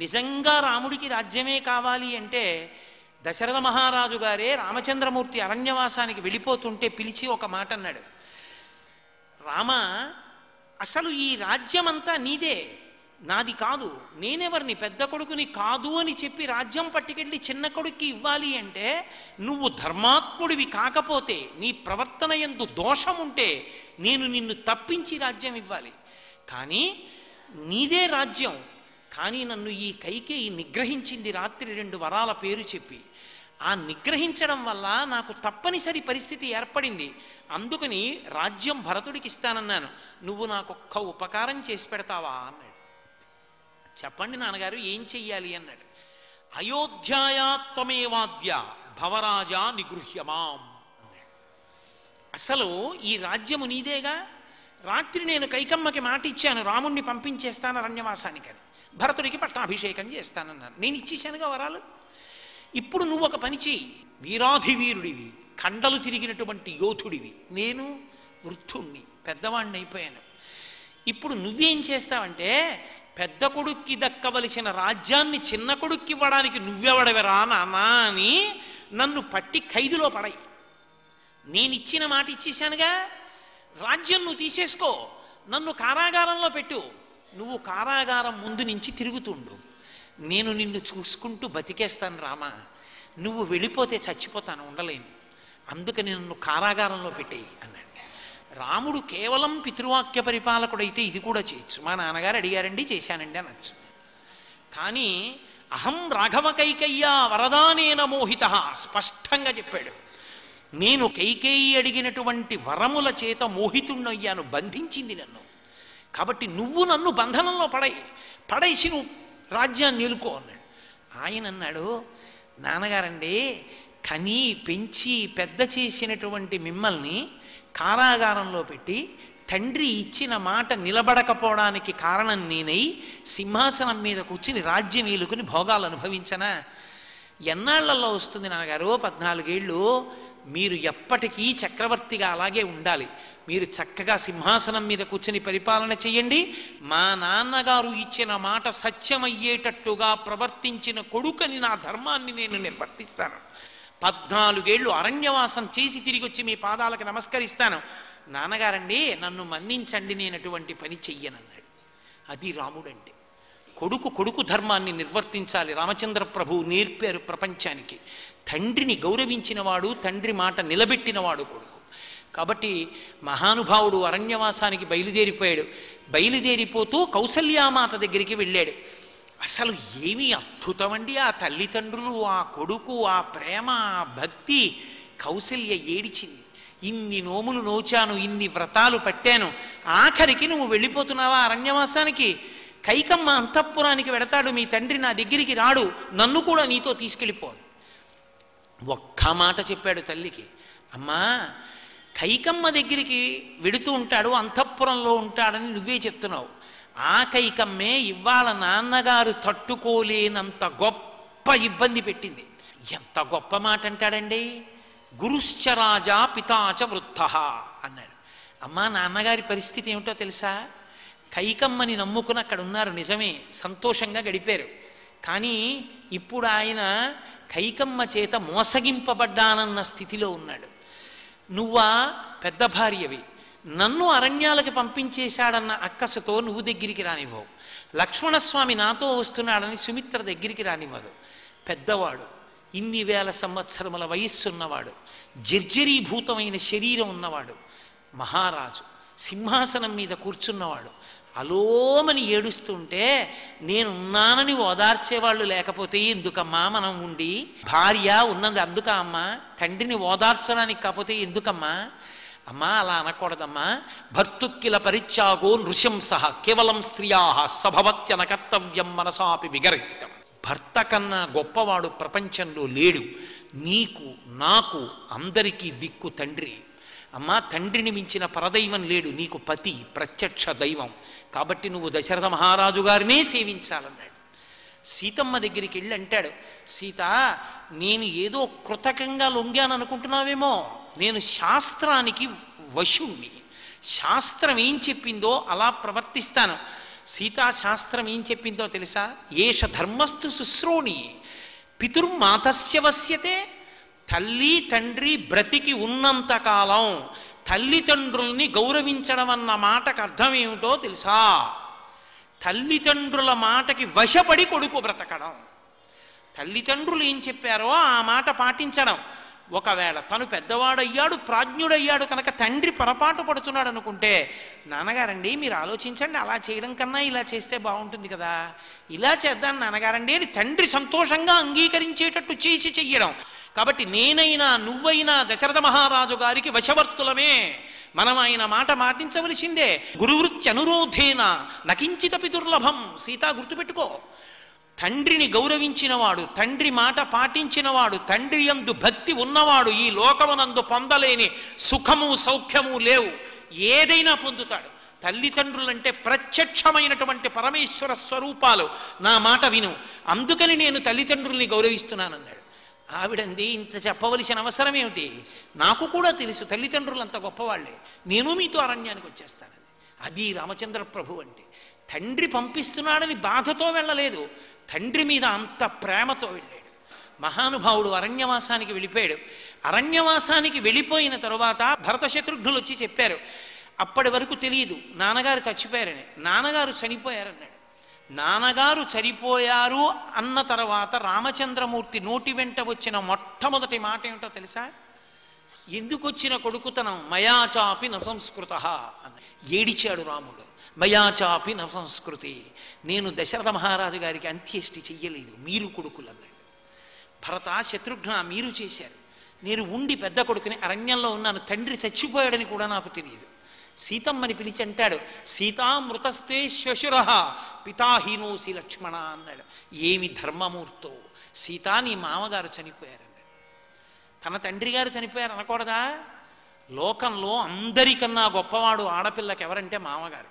నిజంగా రాముడికి రాజ్యమే కావాలి అంటే దశరథ మహారాజు గారే రామచంద్రమూర్తి అరణ్యవాసానికి వెళ్ళిపోతుంటే పిలిచి ఒక మాట అన్నాడు, రామ, అసలు ఈ రాజ్యమంతా నీదే, నాది కాదు. నేనెవరిని, పెద్ద కొడుకుని కాదు అని చెప్పి రాజ్యం పట్టుకెళ్ళి చిన్న కొడుక్కి ఇవ్వాలి అంటే, నువ్వు ధర్మాత్ముడివి కాకపోతే, నీ ప్రవర్తన యందు దోషం ఉంటే నేను నిన్ను తప్పించి రాజ్యం ఇవ్వాలి. కానీ నీదే రాజ్యం. కానీ నన్ను ఈ కైకేయి నిగ్రహించింది రాత్రి 2 వరాల పేరు చెప్పి. ఆ నిగ్రహించడం వల్ల నాకు తప్పనిసరి పరిస్థితి ఏర్పడింది. అందుకని రాజ్యం భరతుడికి ఇస్తానన్నాను. నువ్వు నాకొక్క ఉపకారం చేసి పెడతావా అన్నాడు. చెప్పండి నాన్నగారు, ఏం చెయ్యాలి అన్నాడు. అయోధ్యాయాత్వమేవాద్య భవరాజా నిగృహ్యమాం అన్నాడు. అసలు ఈ రాజ్యము నీదేగా. రాత్రి నేను కైకమ్మకి మాట ఇచ్చాను, రాముణ్ణి పంపించేస్తాను అరణ్యవాసానికని, భరతుడికి పట్టాభిషేకం చేస్తానన్నాను. నేను ఇచ్చేశానుగా వరాలు. ఇప్పుడు నువ్వు ఒక పని చెయ్యి. వీరాధివీరుడివి, కండలు తిరిగినటువంటి యోధుడివి, నేను వృద్ధుణ్ణి, పెద్దవాణ్ణి అయిపోయాను. ఇప్పుడు నువ్వేం చేస్తావంటే, పెద్ద కొడుక్కి దక్కవలసిన రాజ్యాన్ని చిన్న కొడుక్కి ఇవ్వడానికి నువ్వెవడవరా నాన్నా అని నన్ను పట్టి ఖైదులో పడాయి. నేను ఇచ్చిన మాట ఇచ్చేశానుగా, రాజ్యం నువ్వు తీసేసుకో, నన్ను కారాగారంలో పెట్టు. నువ్వు కారాగారం ముందు నుంచి తిరుగుతుండు, నేను నిన్ను చూసుకుంటూ బతికేస్తాను రామా. నువ్వు వెళ్ళిపోతే చచ్చిపోతాను, ఉండలేను. అందుకని నన్ను కారాగారంలో పెట్టేయి అన్నాడు. రాముడు కేవలం పితృవాక్య పరిపాలకుడైతే ఇది కూడా చేయొచ్చు. మా నాన్నగారు అడిగారండి, చేశానండి అనొచ్చు. కానీ అహం రాఘవ కైకయ్యా వరదానేన మోహిత స్పష్టంగా చెప్పాడు. నేను కైకేయి అడిగినటువంటి వరముల చేత మోహితుణ్ణయ్యాను, బంధించింది నన్ను. కాబట్టి నువ్వు నన్ను బంధనంలో పడేసి నువ్వు రాజ్యాన్ని నిలుకో అన్నాడు. ఆయన అన్నాడు, నాన్నగారండి, కని పెంచి పెద్ద చేసినటువంటి మిమ్మల్ని కారాగారంలో పెట్టి తండ్రి ఇచ్చిన మాట నిలబడకపోవడానికి కారణం నేనై సింహాసనం మీద కూర్చుని రాజ్యం ఏలుకుని భోగాలు అనుభవించనా? ఎన్నాళ్లలో వస్తుంది నాన్నగారు? 14 ఏళ్ళు. మీరు ఎప్పటికీ చక్రవర్తిగా అలాగే ఉండాలి. మీరు చక్కగా సింహాసనం మీద కూర్చొని పరిపాలన చెయ్యండి. మా నాన్నగారు ఇచ్చిన మాట సత్యమయ్యేటట్టుగా ప్రవర్తించిన కొడుకని నా ధర్మాన్ని నేను నిర్వర్తిస్తాను. 14 ఏళ్ళు అరణ్యవాసం చేసి తిరిగి వచ్చి మీ పాదాలకు నమస్కరిస్తాను. నాన్నగారండి, నన్ను మన్నించండి, నేను అటువంటి పని చెయ్యనన్నాడు. అది రాముడంటే. కొడుకు ధర్మాన్ని నిర్వర్తించాలి. రామచంద్ర ప్రభువు నేర్పారు ప్రపంచానికి. తండ్రిని గౌరవించినవాడు, తండ్రి మాట నిలబెట్టినవాడు కొడుకు. కాబట్టి మహానుభావుడు అరణ్యవాసానికి బయలుదేరిపోయాడు. బయలుదేరిపోతూ కౌసల్యామాత దగ్గరికి వెళ్ళాడు. అసలు ఏమి అద్భుతమండి ఆ తల్లిదండ్రులు, ఆ కొడుకు, ఆ ప్రేమ, ఆ భక్తి. కౌసల్య ఏడిచింది. ఇన్ని నోములు నోచాను, ఇన్ని వ్రతాలు పట్టాను, ఆఖరికి నువ్వు వెళ్ళిపోతున్నావా అరణ్యవాసానికి? కైకమ్మ అంతఃపురానికి వెడతాడు, మీ తండ్రి నా దగ్గరికి రాడు, నన్ను కూడా నీతో తీసుకెళ్ళిపోదు. ఒక్క మాట చెప్పాడు తల్లికి, అమ్మా, కైకమ్మ దగ్గరికి వెడుతూ ఉంటాడు, అంతఃపురంలో ఉంటాడని నువ్వే చెప్తున్నావు. ఆ కైకమ్మే ఇవాళ నాన్నగారు తట్టుకోలేనంత గొప్ప ఇబ్బంది పెట్టింది. ఎంత గొప్ప మాట అంటాడండి. గురుశ్చ రాజా పితాచ వృద్ధ అన్నాడు. అమ్మా, నాన్నగారి పరిస్థితి ఏమిటో తెలుసా? కైకమ్మని నమ్ముకుని అక్కడ ఉన్నారు, నిజమే, సంతోషంగా గడిపారు. కానీ ఇప్పుడు ఆయన కైకమ్మ చేత మోసగింపబడ్డానన్న స్థితిలో ఉన్నాడు. నువ్వా పెద్ద భార్యవి, నన్ను అరణ్యాలకు పంపించేశాడన్న అక్కసతో నువ్వు దగ్గరికి రానివ్వవు. లక్ష్మణస్వామి నాతో వస్తున్నాడని సుమిత్ర దగ్గరికి రానివ్వదు. పెద్దవాడు, ఇన్ని వేల సంవత్సరముల వయస్సున్నవాడు, జర్జరీభూతమైన శరీరం ఉన్నవాడు, మహారాజు, సింహాసనం మీద కూర్చున్నవాడు, అలోమని ఏడుస్తుంటే నేనున్నానని ఓదార్చేవాళ్ళు లేకపోతే ఎందుకమ్మా మనం ఉండి? భార్య ఉన్నది అందుక అమ్మా, తండ్రిని ఓదార్చడానికి కాకపోతే ఎందుకమ్మా? అమ్మా, అలా అనకూడదమ్మా. భర్తుక్కిల పరిత్యాగో నృశంస కేవలం స్త్రియా సభవత్యన కర్తవ్యం మనసాపి విగర్హితం. భర్త కన్నా గొప్పవాడు ప్రపంచంలో లేడు. నీకు, నాకు, అందరికీ దిక్కు తండ్రి. అమ్మా, తండ్రిని మించిన పరదైవం లేడు. నీకు పతి ప్రత్యక్ష దైవం. కాబట్టి నువ్వు దశరథ మహారాజు గారినే సేవించాలన్నాడు. సీతమ్మ దగ్గరికి వెళ్ళి అంటాడు, సీత, నేను ఏదో కృతకంగా లొంగాను అనుకుంటున్నావేమో, నేను శాస్త్రానికి వశుణ్ణి. శాస్త్రం ఏం చెప్పిందో అలా ప్రవర్తిస్తాను. సీతాశాస్త్రం ఏం చెప్పిందో తెలుసా? ఏష ధర్మస్తు శుశ్రోణి పితుర్మాతస్య వశ్యతే. తల్లి తండ్రి బ్రతికి ఉన్నంతకాలం తల్లిదండ్రుల్ని గౌరవించడం అన్న మాటకు అర్థం ఏమిటో తెలుసా? తల్లిదండ్రుల మాటకి వశపడి కొడుకు బ్రతకడం. తల్లిదండ్రులు ఏం చెప్పారో ఆ మాట పాటించడం. ఒకవేళ తను పెద్దవాడయ్యాడు, ప్రాజ్ఞుడయ్యాడు కనుక తండ్రి పొరపాటు పడుతున్నాడు అనుకుంటే, నాన్నగారండి మీరు ఆలోచించండి, అలా చేయడం కన్నా ఇలా చేస్తే బాగుంటుంది కదా, ఇలా చేద్దాం నాన్నగారండి అని తండ్రి సంతోషంగా అంగీకరించేటట్టు చేసి చెయ్యడం. కాబట్టి నేనైనా నువ్వైనా దశరథ మహారాజు గారికి వశవర్తులమే. మనం ఆయన మాట మాటించవలసిందే. గురువృత్యనురోధేన నకించితపి దుర్లభం. సీత గుర్తుపెట్టుకో, తండ్రిని గౌరవించినవాడు, తండ్రి మాట పాటించినవాడు, తండ్రి యందు భక్తి ఉన్నవాడు ఈ లోకమునందు పొందలేని సుఖము సౌఖ్యము లేవు, ఏదైనా పొందుతాడు. తల్లిదండ్రులంటే ప్రత్యక్షమైనటువంటి పరమేశ్వర స్వరూపాలు. నా మాట విను, అందుకని నేను తల్లిదండ్రుల్ని గౌరవిస్తున్నానన్నాడు. ఆవిడంది ఇంత చెప్పవలసిన అవసరం ఏమిటి? నాకు కూడా తెలుసు తల్లిదండ్రులు అంత గొప్పవాళ్లే, నేను మీతో అరణ్యానికి వచ్చేస్తానని. అది రామచంద్ర ప్రభు అంటే. తండ్రి పంపిస్తున్నాడని బాధతో వెళ్ళలేదు, తండ్రి మీద అంత ప్రేమతో వెళ్ళాడు. మహానుభావుడు అరణ్యవాసానికి వెళ్ళిపోయాడు. అరణ్యవాసానికి వెళ్ళిపోయిన తరువాత భరత శత్రుఘ్నులు వచ్చి చెప్పారు. అప్పటి వరకు తెలియదు నాన్నగారు చచ్చిపోయారని. నాన్నగారు చనిపోయారన్నాడు. నాన్నగారు చనిపోయారు అన్న తర్వాత రామచంద్రమూర్తి నోటి వెంట వచ్చిన మొట్టమొదటి మాట ఏమిటో తెలుసా? ఎందుకు వచ్చిన కొడుకుతనం? మయాచాపి నసంస్కృత అన్న. ఏడిచాడు రాముడు. మయాచాపి నసంస్కృతి, నేను దశరథ మహారాజు గారికి అంత్యేష్టి చెయ్యలేదు, మీరు కొడుకులు అన్నాడు. భరత శత్రుఘ్న మీరు చేశారు, నేను ఉండి పెద్ద కొడుకుని అరణ్యంలో ఉన్నాను, తండ్రి చచ్చిపోయాడని కూడా నాకు తెలియదు. సీతమ్మని పిలిచి అంటాడు, సీతామృతస్తే శ్వశుర పితాహీనోసి లక్ష్మణ అన్నాడు. ఏమి ధర్మమూర్తో! సీతా నీ మామగారు చనిపోయారన్నాడు. తన తండ్రి గారు చనిపోయారు అనకూడదా? లోకంలో అందరికన్నా గొప్పవాడు ఆడపిల్లకి ఎవరంటే మామగారు.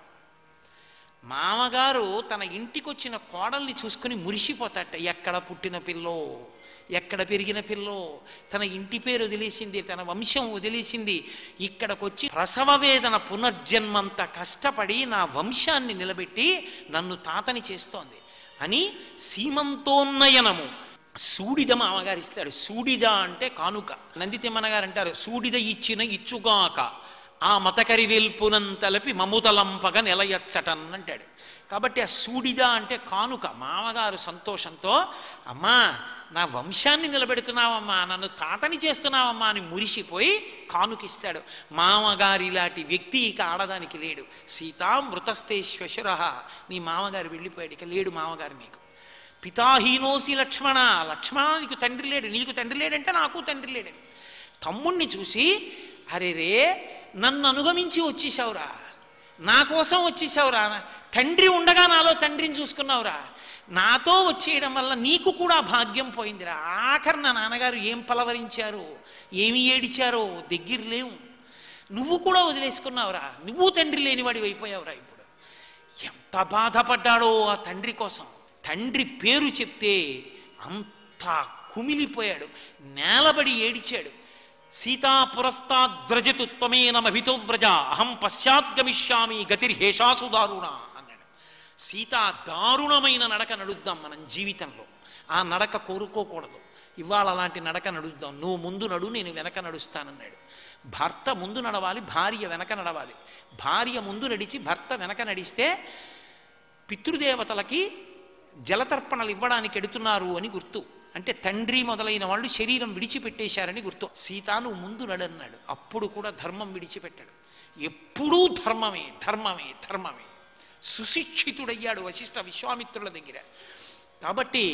మామగారు తన ఇంటికి వచ్చిన కోడల్ని చూసుకుని మురిసిపోతాట. ఎక్కడ పుట్టిన పిల్లో, ఎక్కడ పెరిగిన పిల్లో, తన ఇంటి పేరు వదిలేసింది, తన వంశం వదిలేసింది, ఇక్కడికి వచ్చి ప్రసవ వేదన పునర్జన్మంత కష్టపడి నా వంశాన్ని నిలబెట్టి నన్ను తాతని చేస్తోంది అని సీమంతోన్నయనము సూడిద మామగారిస్తాడు. సూడిద అంటే కానుక. నందితిమ్మన గారు అంటారు, సూడిద ఇచ్చిన ఇచ్చుగాక ఆ మతకరి వెల్పునంతలపి మముతలంపగ నెలయచ్చటన్ అంటాడు. కాబట్టి ఆ సూడిద అంటే కానుక. మామగారు సంతోషంతో, అమ్మా నా వంశాన్ని నిలబెడుతున్నావమ్మా, నన్ను తాతని చేస్తున్నావమ్మా అని మురిసిపోయి కానుకిస్తాడు. మామగారి ఇలాంటి వ్యక్తి ఇక ఆడదానికి లేడు. సీతా మృతస్తే శ్వశుర, నీ మామగారు వెళ్ళిపోయాడు, ఇక లేడు మామగారు నీకు. పితాహీనోసి లక్ష్మణ, లక్ష్మణ నీకు తండ్రి లేడు, నీకు తండ్రి లేడంటే నాకు తండ్రి లేడని. తమ్ముణ్ణి చూసి, అరే రే నన్ను అనుగమించి వచ్చేసావురా, నా కోసం వచ్చేసావురా, తండ్రి ఉండగా నాలో తండ్రిని చూసుకున్నావురా, నాతో వచ్చేయడం వల్ల నీకు కూడా భాగ్యం పోయిందిరా. ఆఖరి నా నాన్నగారు ఏం పలవరించారో, ఏమి ఏడిచారో దగ్గర లేవు, నువ్వు కూడా వదిలేసుకున్నావురా, నువ్వు తండ్రి లేనివాడి అయిపోయావురా. ఇప్పుడు ఎంత బాధపడ్డాడో ఆ తండ్రి కోసం. తండ్రి పేరు చెప్తే అంతా కుమిలిపోయాడు, నేలబడి ఏడిచాడు. సీతాపురస్తాద్వ్రజతు త్వమేనమభితో వ్రజ అహం పశ్చాద్గమిష్యామి గతిర్హేషాసు దారుణ అన్నాడు. సీతా దారుణమైన నడక నడుద్దాం మనం జీవితంలో. ఆ నడక కోరుకోకూడదు. ఇవాళ అలాంటి నడక నడుద్దాం. నువ్వు ముందు నడు, నేను వెనక నడుస్తానన్నాడు. భర్త ముందు నడవాలి, భార్య వెనక నడవాలి. భార్య ముందు నడిచి భర్త వెనక నడిస్తే పితృదేవతలకి జలతర్పణలు ఇవ్వడానికి ఎడుతున్నారు అని గుర్తు. అంటే తండ్రి మొదలైన వాళ్ళు శరీరం విడిచిపెట్టేశారని గుర్తు. సీత నువ్వు ముందు నడన్నాడు. అప్పుడు కూడా ధర్మం విడిచిపెట్టాడు. ఎప్పుడూ ధర్మమే ధర్మమే ధర్మమే. సుశిక్షితుడయ్యాడు వశిష్ఠ విశ్వామిత్రుల దగ్గర. కాబట్టి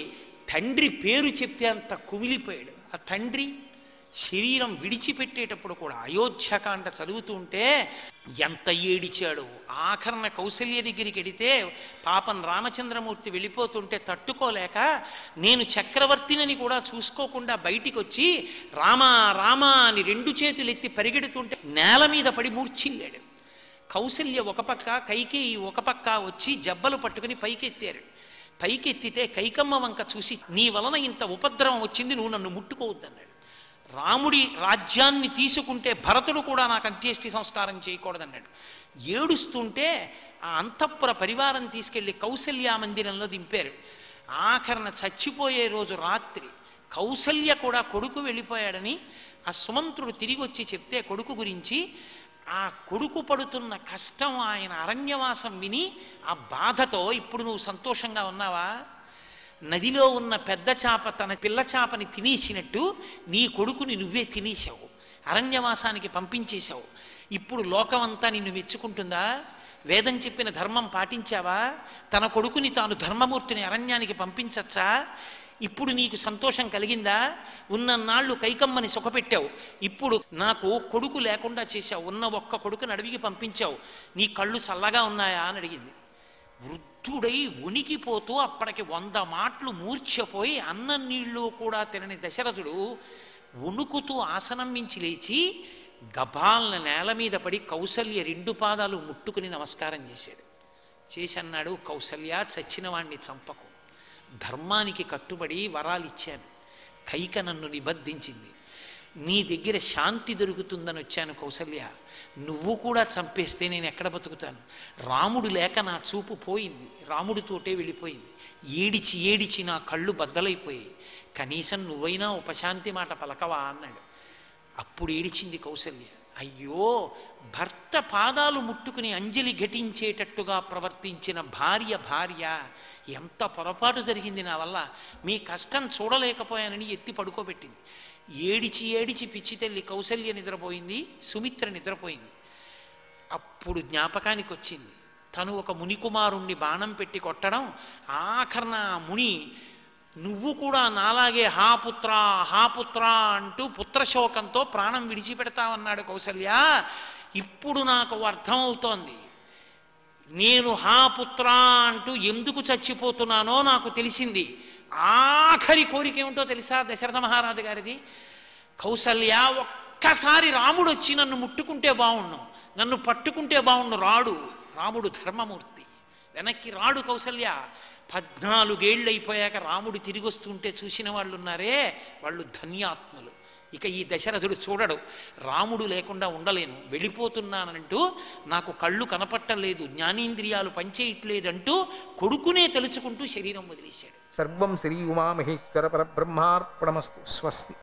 తండ్రి పేరు చెప్తే అంత కుమిలిపోయాడు. ఆ తండ్రి శరీరం విడిచిపెట్టేటప్పుడు కూడా అయోధ్యకాండ చదువుతూ ఉంటే ఎంత ఏడిచాడు. ఆఖరణ కౌసల్య దగ్గరికి వెడితే పాపం రామచంద్రమూర్తి వెళ్ళిపోతుంటే తట్టుకోలేక నేను చక్రవర్తినని కూడా చూసుకోకుండా బయటికి వచ్చి రామా రామా అని రెండు చేతులు ఎత్తి పరిగెడుతుంటే నేల మీద పడి మూర్ఛిల్లాడు. కౌసల్య ఒక పక్క, కైకేయి ఒక పక్క వచ్చి జబ్బలు పట్టుకుని పైకెత్తారు. పైకెత్తితే కైకమ్మ వంక చూసి, నీ వలన ఇంత ఉపద్రవం వచ్చింది, నువ్వు నన్ను ముట్టుకోవద్దన్నాడు. రాముడి రాజ్యాన్ని తీసుకుంటే భరతుడు కూడా నాకు అంత్యేష్టి సంస్కారం చేయకూడదన్నాడు. ఏడుస్తుంటే ఆ అంతఃపుర పరివారం తీసుకెళ్లి కౌసల్యా మందిరంలో దింపారు. ఆఖరణ చచ్చిపోయే రోజు రాత్రి కౌసల్య కూడా కొడుకు వెళ్ళిపోయాడని ఆ సుమంత్రుడు తిరిగి వచ్చి చెప్తే కొడుకు గురించి, ఆ కొడుకు పడుతున్న కష్టం, ఆయన అరణ్యవాసం విని ఆ బాధతో ఇప్పుడు నువ్వు సంతోషంగా ఉన్నావా? నదిలో ఉన్న పెద్ద చేప తన పిల్ల చేపని తినేసినట్టు నీ కొడుకుని నువ్వే తినేసావు, అరణ్యవాసానికి పంపించేశావు. ఇప్పుడు లోకమంతా నిన్ను మెచ్చుకుంటుందా? వేదం చెప్పిన ధర్మం పాటించావా? తన కొడుకుని తాను ధర్మమూర్తిని అరణ్యానికి పంపించచ్చా? ఇప్పుడు నీకు సంతోషం కలిగిందా? ఉన్నన్నాళ్ళు కైకమ్మని సుఖపెట్టావు, ఇప్పుడు నాకు కొడుకు లేకుండా చేశావు, ఉన్న ఒక్క కొడుకుని అడవికి పంపించావు, నీ కళ్ళు చల్లగా ఉన్నాయా అని అడిగింది. వృద్ధుడై వణికిపోతూ అప్పటికి 100 మాటలు మూర్ఛపోయి అన్నం నీళ్ళు కూడా తినని దశరథుడు వణుకుతూ ఆసనం మించి లేచి గభాలన నేల మీద పడి కౌసల్య 2 పాదాలు ముట్టుకుని నమస్కారం చేశాడు. చేసి అన్నాడు, కౌసల్య, చచ్చిన వాణ్ణి చంపకు, ధర్మానికి కట్టుబడి వరాలిచ్చాను, కైక నన్ను నిబద్ధించింది, నీ దగ్గర శాంతి దొరుకుతుందని వచ్చాను కౌసల్య, నువ్వు కూడా చంపేస్తే నేను ఎక్కడ బతుకుతాను? రాముడు లేక నా చూపు పోయింది, రాముడితోటే వెళ్ళిపోయింది, ఏడిచి ఏడిచి నా కళ్ళు బద్దలైపోయాయి, కనీసం నువ్వైనా ఉపశాంతి మాట పలకవా అన్నాడు. అప్పుడు ఏడిచింది కౌసల్య. అయ్యో, భర్త పాదాలు ముట్టుకుని అంజలి ఘటించేటట్టుగా ప్రవర్తించిన భార్య ఎంత పొరపాటు జరిగింది నా వల్ల, మీ కష్టం చూడలేకపోయానని ఎత్తి పడుకోబెట్టింది. ఏడిచి ఏడిచి పిచ్చి తల్లి కౌసల్య నిద్రపోయింది, సుమిత్ర నిద్రపోయింది. అప్పుడు జ్ఞాపకానికి వచ్చింది, తను ఒక మునికుమారుణ్ణి బాణం పెట్టి కొట్టడం, ఆఖరణ ముని నువ్వు కూడా నాలాగే హాపుత్ర అంటూ పుత్రశోకంతో ప్రాణం విడిచిపెడతావన్నాడు కౌసల్య. ఇప్పుడు నాకు అర్థమవుతోంది, నేను హాపుత్ర అంటూ ఎందుకు చచ్చిపోతున్నానో నాకు తెలిసింది. ఆఖరి కోరిక ఏమిటో తెలుసా దశరథ మహారాజు గారిది? కౌసల్య, ఒక్కసారి రాముడు వచ్చి నన్ను ముట్టుకుంటే బాగుండు, నన్ను పట్టుకుంటే బాగుండు. రాముడు ధర్మమూర్తి, వెనక్కి రాడు కౌసల్య. 14 ఏళ్ళు అయిపోయాక రాముడు తిరిగి వస్తుంటే చూసిన వాళ్ళు ఉన్నారే, వాళ్ళు ధన్యాత్ములు. ఇక ఈ దశరథుడు చూడడు, రాముడు లేకుండా ఉండలేను, వెళ్ళిపోతున్నానంటూ నాకు కళ్ళు కనపట్టలేదు, జ్ఞానేంద్రియాలు పనిచేయట్లేదంటూ కొడుకునే తలుచుకుంటూ శరీరం వదిలేశాడు. సర్వం శ్రీ ఉమామహేశ్వర పరబ్రహ్మార్పణమస్తు. స్వస్తి.